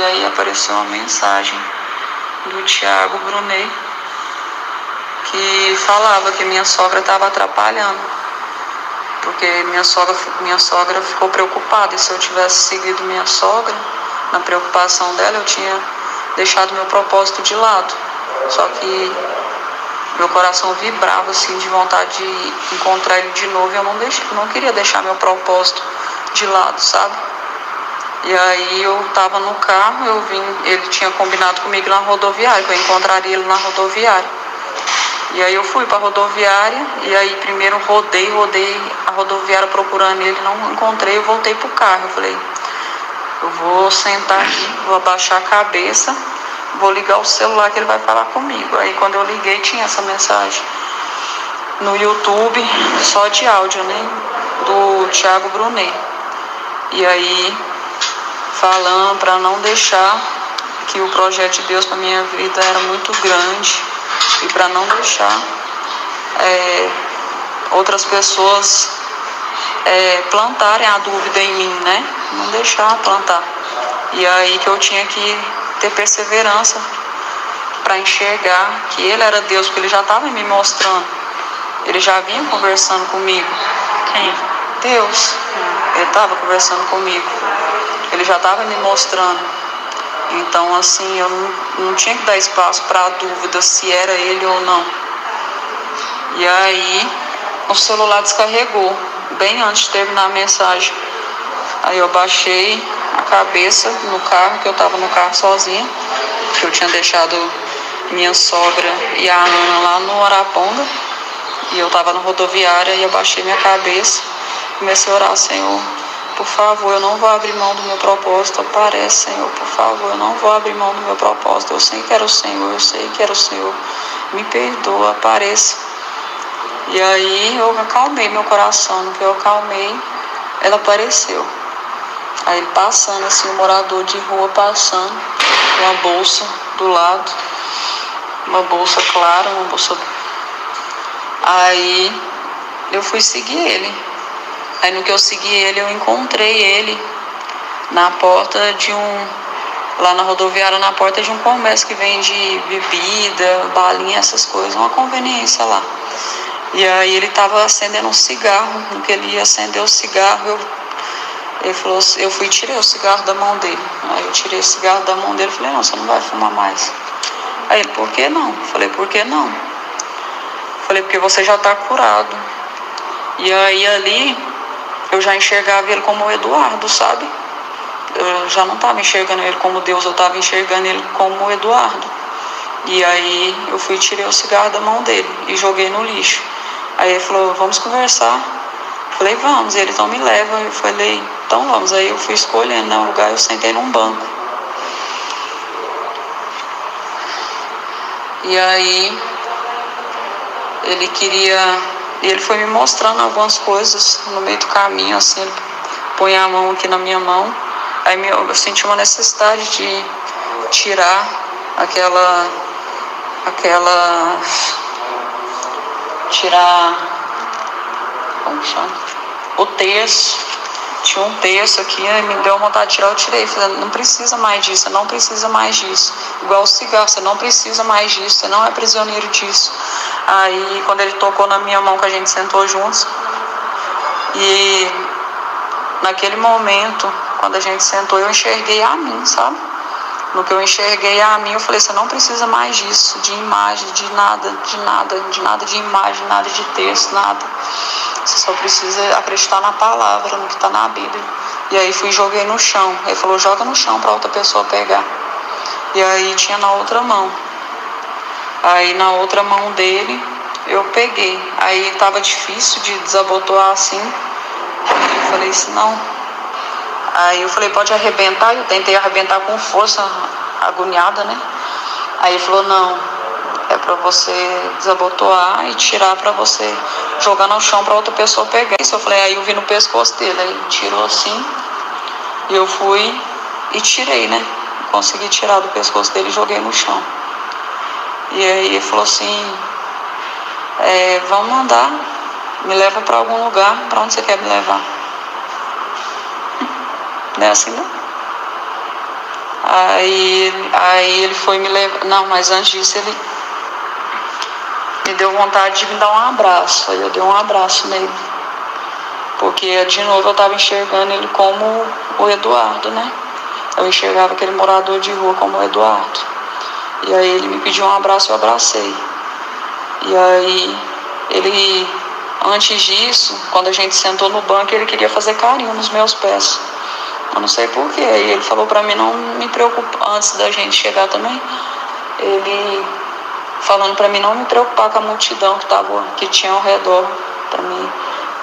E aí apareceu uma mensagem do Thiago Brunet, que falava que minha sogra estava atrapalhando, porque minha sogra ficou preocupada, e se eu tivesse seguido minha sogra, na preocupação dela, eu tinha deixado meu propósito de lado. Só que meu coração vibrava assim de vontade de encontrar ele de novo, e eu não queria deixar meu propósito de lado, sabe? E aí eu estava no carro, ele tinha combinado comigo na rodoviária, que eu encontraria ele na rodoviária. E aí eu fui para a rodoviária, e aí primeiro rodei a rodoviária procurando ele, não encontrei, eu voltei pro carro. Eu falei, eu vou sentar aqui, vou abaixar a cabeça, vou ligar o celular que ele vai falar comigo. Aí quando eu liguei tinha essa mensagem no YouTube, só de áudio, né, do Thiago Brunet. E aí falando para não deixar, que o projeto de Deus para minha vida era muito grande, e para não deixar outras pessoas plantarem a dúvida em mim, né? Não deixar plantar. E aí que eu tinha que ter perseverança para enxergar que ele era Deus, porque ele já estava me mostrando. Ele já vinha conversando comigo. Quem? Deus. Ele estava conversando comigo. Ele já estava me mostrando. Então, assim, eu não tinha que dar espaço para a dúvida se era ele ou não. E aí, o celular descarregou, bem antes de terminar a mensagem. Aí eu baixei a cabeça no carro, que eu estava no carro sozinha, que eu tinha deixado minha sogra e a Ana lá no Araponga, e eu estava na rodoviária, e eu baixei minha cabeça, comecei a orar, Senhor, por favor, eu não vou abrir mão do meu propósito, aparece, Senhor, por favor, eu não vou abrir mão do meu propósito, eu sei que era o Senhor, eu sei que era o Senhor, me perdoa, apareça. E aí eu acalmei meu coração, no que eu acalmei, ela apareceu. Aí ele passando, assim, um morador de rua passando, com uma bolsa do lado, uma bolsa clara, uma bolsa... Aí eu fui seguir ele. Aí no que eu segui ele, eu encontrei ele na porta de lá na rodoviária, na porta de um comércio que vende bebida, balinha, essas coisas, uma conveniência lá. E aí ele estava acendendo um cigarro. No que ele ia acender o cigarro, ele falou, eu fui e tirei o cigarro da mão dele. Aí eu tirei o cigarro da mão dele e falei, não, você não vai fumar mais. Aí ele, por que não? Eu falei, por que não? Eu falei, porque você já está curado. E aí ali eu já enxergava ele como o Eduardo, sabe? Eu já não estava enxergando ele como Deus, eu estava enxergando ele como o Eduardo. E aí eu fui e tirei o cigarro da mão dele e joguei no lixo. Aí ele falou, vamos conversar. Eu falei, vamos. E ele, então me leva. Eu falei, então vamos. Aí eu fui escolhendo, né, o lugar, eu sentei num banco. E aí ele foi me mostrando algumas coisas no meio do caminho, assim, ele põe a mão aqui na minha mão. Aí eu senti uma necessidade de tirar como chama? O terço. Tinha um terço aqui, aí me deu vontade de tirar, eu tirei. Falei, não precisa mais disso, você não precisa mais disso. Igual o cigarro, você não precisa mais disso, você não é prisioneiro disso. Aí quando ele tocou na minha mão, que a gente sentou juntos, e naquele momento, quando a gente sentou, eu enxerguei a mim, sabe? No que eu enxerguei a mim, eu falei, você não precisa mais disso, de imagem, de nada de imagem, nada de texto, nada. Você só precisa acreditar na palavra, no que está na Bíblia. E aí fui e joguei no chão. Ele falou, joga no chão para outra pessoa pegar. E aí tinha na outra mão. Aí na outra mão dele, eu peguei. Aí estava difícil de desabotoar assim. Eu falei assim, não. Aí eu falei, pode arrebentar. Eu tentei arrebentar com força, agoniada, né? Aí ele falou, não, é para você desabotoar e tirar para você jogar no chão para outra pessoa pegar. Isso eu falei, aí eu vi no pescoço dele, aí ele tirou assim, e eu fui e tirei, né? Consegui tirar do pescoço dele e joguei no chão. E aí ele falou assim, vamos andar, me leva para algum lugar, para onde você quer me levar? Não é assim, não? Aí ele foi me levar. Não, mas antes disso ele me deu vontade de me dar um abraço. Aí eu dei um abraço nele. Porque de novo eu estava enxergando ele como o Eduardo, né? Eu enxergava aquele morador de rua como o Eduardo. E aí ele me pediu um abraço, eu abracei. E aí ele, antes disso, quando a gente sentou no banco, ele queria fazer carinho nos meus pés. Eu não sei porquê. Aí ele falou pra mim não me preocupar, antes da gente chegar também, ele falando pra mim não me preocupar com a multidão que tinha ao redor, pra mim,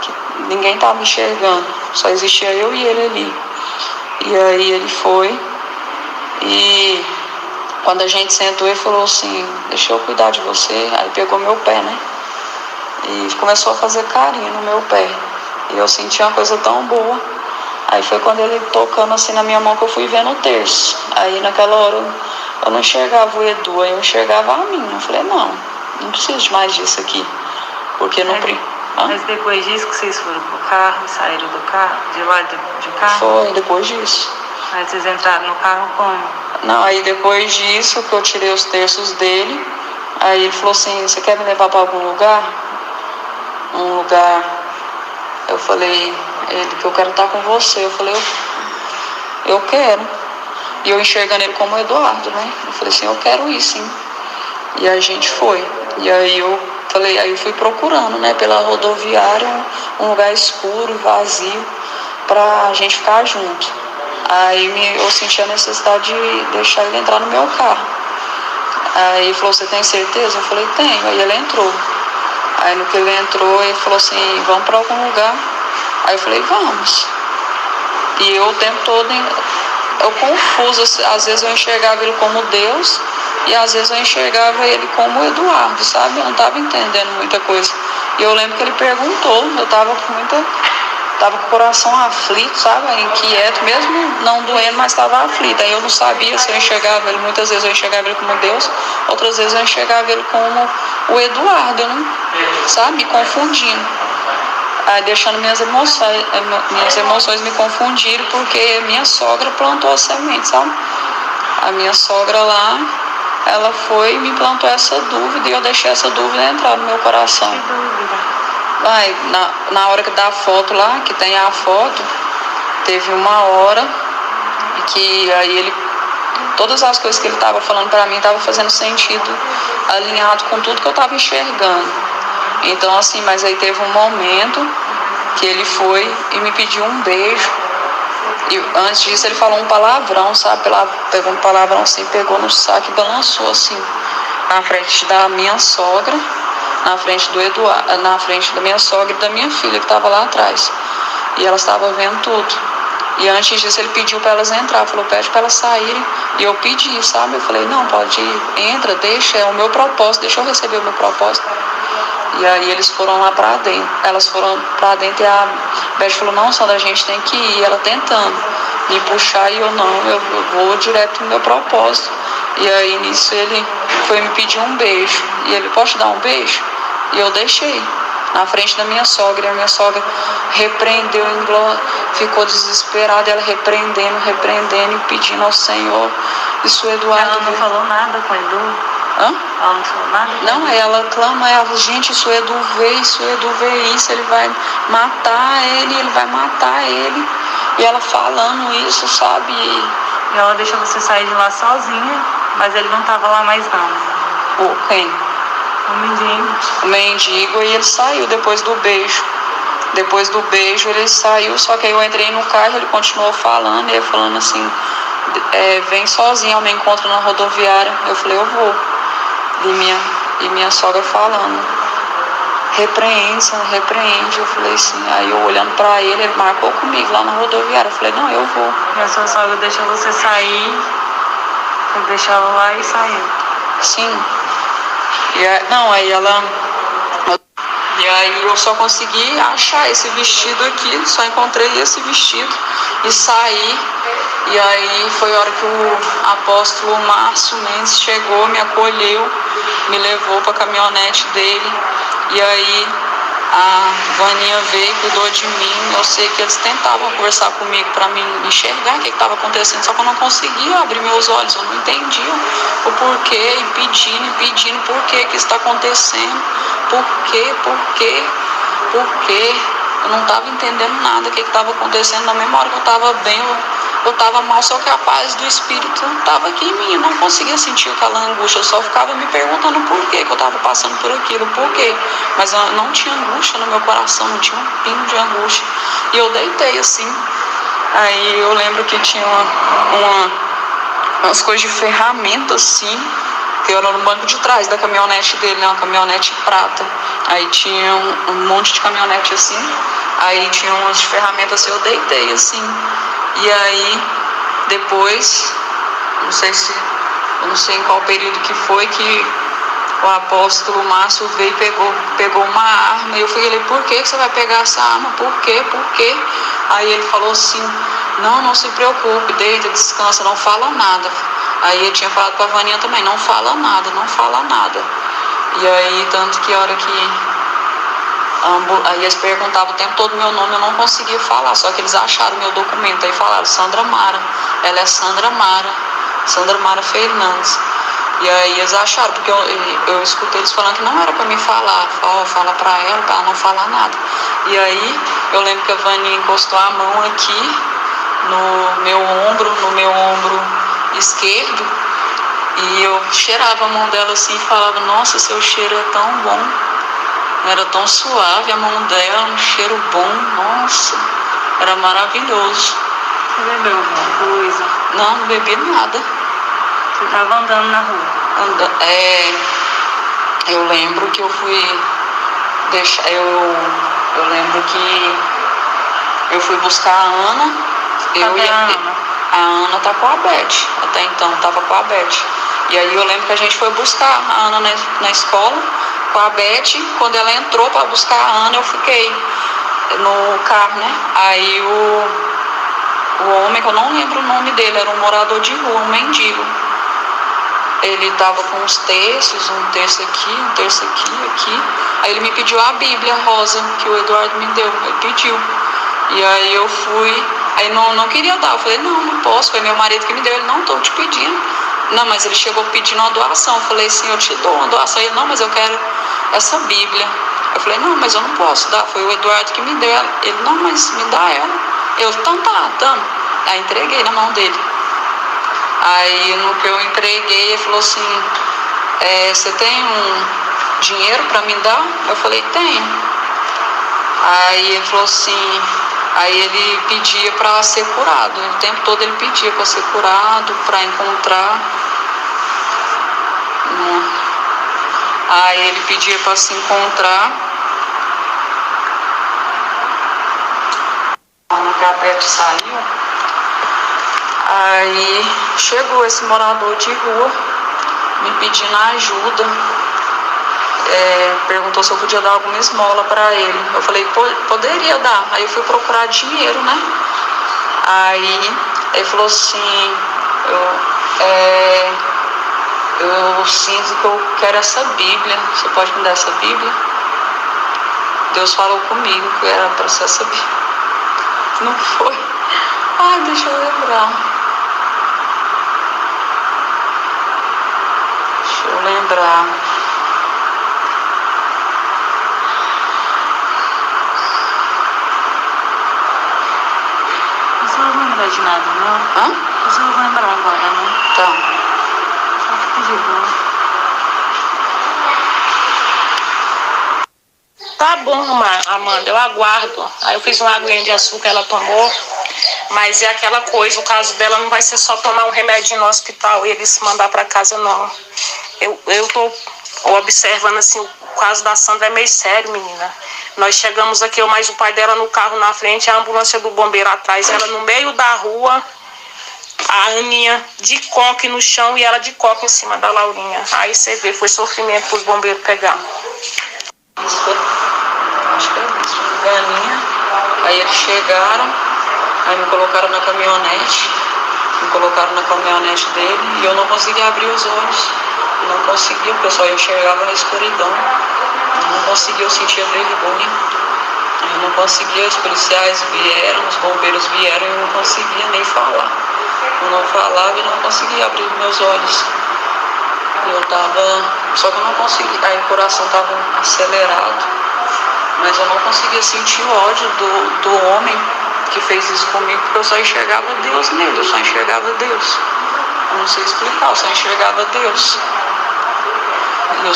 que ninguém tava enxergando, só existia eu e ele ali. E aí ele foi e quando a gente sentou ele falou assim, deixa eu cuidar de você. Aí pegou meu pé, né? E começou a fazer carinho no meu pé. E eu senti uma coisa tão boa. Aí foi quando ele tocando assim na minha mão que eu fui vendo o terço. Aí naquela hora eu não enxergava o Edu, aí eu enxergava a mim. Eu falei, não preciso de mais disso aqui. Porque não... Mas depois disso que vocês foram pro carro, saíram do carro, de lá de carro? Foi, depois disso. Aí vocês entraram no carro como? Não, aí depois disso que eu tirei os terços dele, aí ele falou assim, você quer me levar para algum lugar? Um lugar, eu falei, ele que eu quero estar com você. Eu falei, eu quero. E eu enxergando ele como Eduardo, né? Eu falei assim, eu quero ir sim. E a gente foi. E aí eu falei, aí eu fui procurando, né, pela rodoviária, um lugar escuro e vazio pra gente ficar junto. Aí eu senti a necessidade de deixar ele entrar no meu carro. Aí ele falou, você tem certeza? Eu falei, tenho. Aí ele entrou. Aí no que ele entrou, ele falou assim, vamos para algum lugar? Aí eu falei, vamos. E eu o tempo todo, eu confuso, às vezes eu enxergava ele como Deus e às vezes eu enxergava ele como Eduardo, sabe? Eu não estava entendendo muita coisa. E eu lembro que ele perguntou, eu estava com o coração aflito, sabe? Inquieto, mesmo não doendo, mas estava aflito. Aí eu não sabia se eu enxergava ele, muitas vezes eu enxergava ele como Deus, outras vezes eu enxergava ele como o Eduardo, né? Sabe? Me confundindo. Aí deixando minhas emoções me confundirem, porque minha sogra plantou a semente, sabe? A minha sogra lá, ela foi e me plantou essa dúvida e eu deixei essa dúvida entrar no meu coração. Que dúvida? Aí, na hora que dá a foto lá, que tem a foto, teve uma hora que aí ele, todas as coisas que ele estava falando para mim estavam fazendo sentido, alinhado com tudo que eu estava enxergando. Então assim, mas aí teve um momento que ele foi e me pediu um beijo. E antes disso ele falou um palavrão, sabe? Pegou um palavrão assim, pegou no saco e balançou assim, na frente da minha sogra, na frente do Eduardo, na frente da minha sogra e da minha filha que estava lá atrás. E elas estavam vendo tudo. E antes disso ele pediu para elas entrar, falou, pede para elas saírem. E eu pedi, sabe? Eu falei, não, pode ir, entra, deixa, é o meu propósito, deixa eu receber o meu propósito. E aí eles foram lá para dentro, elas foram para dentro e a Beth falou, não, Sandra, a gente tem que ir. Ela tentando me puxar e eu não, eu vou direto no meu propósito. E aí nisso ele foi me pedir um beijo. E ele, posso te dar um beijo? E eu deixei na frente da minha sogra. E a minha sogra repreendeu, ficou desesperada, ela repreendendo e pedindo ao Senhor. Isso, Eduardo. Ela não falou nada com o Edu? Hã? Ela não falou nada? Não, aí ela clama, gente, isso Edu vê isso, ele vai matar ele. E ela falando isso, sabe? E ela deixou você sair de lá sozinha, mas ele não estava lá mais não. Quem? O mendigo. O mendigo, e ele saiu depois do beijo. Depois do beijo ele saiu, só que aí eu entrei no carro, ele continuou falando, e ele falando assim, vem sozinho ao meu encontro na rodoviária. Eu falei, eu vou. E minha sogra falando, repreende. Eu falei assim, aí eu olhando pra ele marcou comigo lá na rodoviária. Eu falei, não, eu vou. E a sua sogra deixou você sair, você deixou ela lá e saiu? Sim. Aí ela... E aí eu só consegui achar esse vestido aqui, só encontrei esse vestido e saí. E aí foi a hora que o apóstolo Márcio Mendes chegou, me acolheu, me levou para a caminhonete dele. E aí A Vaninha veio, cuidou de mim. Eu sei que eles tentavam conversar comigo para me enxergar o que estava acontecendo, só que eu não conseguia abrir meus olhos, eu não entendia o porquê, e pedindo por que está acontecendo, por quê. Eu não estava entendendo nada, o que estava acontecendo. Na mesma hora que eu estava bem, eu estava mal, só que a paz do Espírito estava aqui em mim. Eu não conseguia sentir aquela angústia, eu só ficava me perguntando por que eu estava passando por aquilo, por quê. Mas eu não tinha angústia no meu coração, não tinha um pingo de angústia. E eu deitei assim. Aí eu lembro que tinha umas coisas de ferramenta assim, que eu era no banco de trás da caminhonete dele, né, uma caminhonete prata. Aí tinha um monte de caminhonete assim, aí tinha umas ferramentas assim, eu deitei assim. E aí depois, eu não sei em qual período que foi, que o apóstolo Márcio veio e pegou uma arma. E eu falei, por que você vai pegar essa arma? Por quê? Aí ele falou assim, não se preocupe, deita, descansa, não fala nada. Aí eu tinha falado com a Vaninha também, não fala nada. E aí, tanto que a hora que aí eles perguntavam o tempo todo meu nome, eu não conseguia falar, só que eles acharam meu documento, aí falaram, Sandra Mara, ela é Sandra Mara Fernandes. E aí eles acharam, porque eu escutei eles falando que não era para me falar, fala para ela não falar nada. E aí eu lembro que a Vaninha encostou a mão aqui no meu ombro esquerdo, e eu cheirava a mão dela assim e falava, nossa, seu cheiro é tão bom. Era tão suave a mão dela, um cheiro bom, nossa, era maravilhoso. Você bebeu alguma coisa? Não bebi nada. Você estava andando na rua? Eu lembro que eu fui deixar, eu lembro que eu fui buscar a Ana. A Ana tá com a Beth, até então tava com a Beth. E aí eu lembro que a gente foi buscar a Ana na escola com a Beth. Quando ela entrou para buscar a Ana, eu fiquei no carro, né? Aí o homem, que eu não lembro o nome dele, era um morador de rua, um mendigo. Ele tava com uns terços, um terço aqui. Aí ele me pediu a Bíblia rosa que o Eduardo me deu, ele pediu. E aí eu fui, aí não queria dar, eu falei, não posso, foi meu marido que me deu. Ele, não, tô te pedindo. Não, mas ele chegou pedindo uma doação. Eu falei assim, eu te dou uma doação. Ele, não, mas eu quero essa Bíblia. Eu falei, não, mas eu não posso dar, foi o Eduardo que me deu. Ele, não, mas me dá ela. Eu, então tá, tamo. Aí entreguei na mão dele. Aí no que eu entreguei, ele falou assim, você tem um dinheiro para me dar? Eu falei, tenho. Aí ele falou assim, aí ele pedia para ser curado, o tempo todo ele pedia para ser curado, para encontrar. Aí ele pedia para se encontrar. A Beth saiu. Aí chegou esse morador de rua me pedindo ajuda. Perguntou se eu podia dar alguma esmola para ele. Eu falei, poderia dar. Aí eu fui procurar dinheiro, né? Aí ele falou assim, eu sinto que eu quero essa Bíblia. Você pode me dar essa Bíblia? Deus falou comigo que era para ser essa Bíblia. Não foi? Ai, deixa eu lembrar. Você não vai lembrar de nada, não? Hã? Você não vai lembrar agora, não? Tá. Só fica de boa. Tá bom, Amanda, eu aguardo. Aí eu fiz uma aguinha de açúcar, ela tomou. Mas é aquela coisa, o caso dela não vai ser só tomar um remédio no hospital e eles mandar para casa, não. Eu tô observando assim, o caso da Sandra é meio sério, menina. Nós chegamos aqui, eu mais o pai dela no carro na frente, a ambulância do bombeiro atrás, ela no meio da rua, a Aninha de coque no chão e ela de coque em cima da Laurinha. Aí você vê, foi sofrimento para os bombeiros pegar. Isso foi, acho que é isso, Galinha. Aí eles chegaram, aí me colocaram na caminhonete. Me colocaram na caminhonete dele e eu não conseguia abrir os olhos. Não conseguia, o pessoal enxergava na escuridão. Eu não conseguia, eu sentia vergonha. Eu não conseguia, os policiais vieram, os bombeiros vieram e eu não conseguia nem falar. Eu não falava e não conseguia abrir meus olhos. Só que eu não conseguia, aí o coração estava acelerado, mas eu não conseguia sentir o ódio do homem que fez isso comigo, porque eu só enxergava Deus nele, eu só enxergava Deus. Eu não sei explicar, eu só enxergava Deus. Eu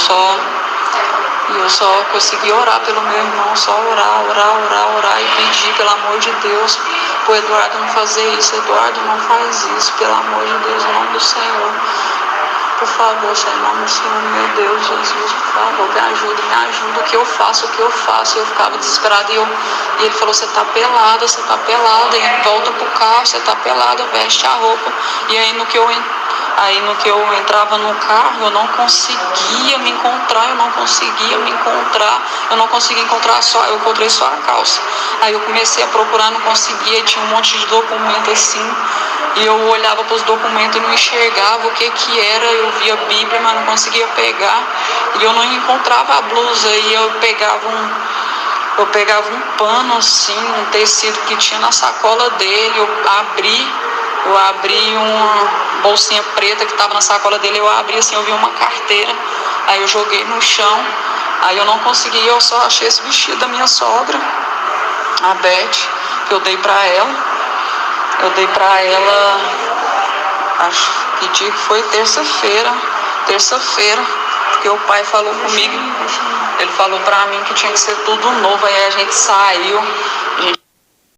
só conseguia orar pelo meu irmão, só orar e pedir, pelo amor de Deus, pro Eduardo não fazer isso. Eduardo, não faz isso, pelo amor de Deus, em nome do Senhor. Por favor, Senhor, em nome do Senhor, meu Deus, Jesus, por favor, me ajuda, o que eu faço. Eu ficava desesperada e ele falou, você tá pelada, e volta pro carro, você tá pelada, veste a roupa. E aí no que eu entrava no carro, eu não conseguia me encontrar, eu não conseguia encontrar eu encontrei só a calça. Aí eu comecei a procurar, não conseguia, tinha um monte de documento assim, e eu olhava para os documentos e não enxergava o que era, eu via a Bíblia, mas não conseguia pegar, e eu não encontrava a blusa, e eu pegava um pano assim, um tecido que tinha na sacola dele, eu abri uma bolsinha preta que estava na sacola dele, eu abri assim, eu vi uma carteira, aí eu joguei no chão, aí eu não consegui, eu só achei esse vestido da minha sogra, a Beth, que eu dei para ela, acho que dia que foi terça-feira, porque o pai falou comigo, ele falou para mim que tinha que ser tudo novo, aí a gente saiu, a gente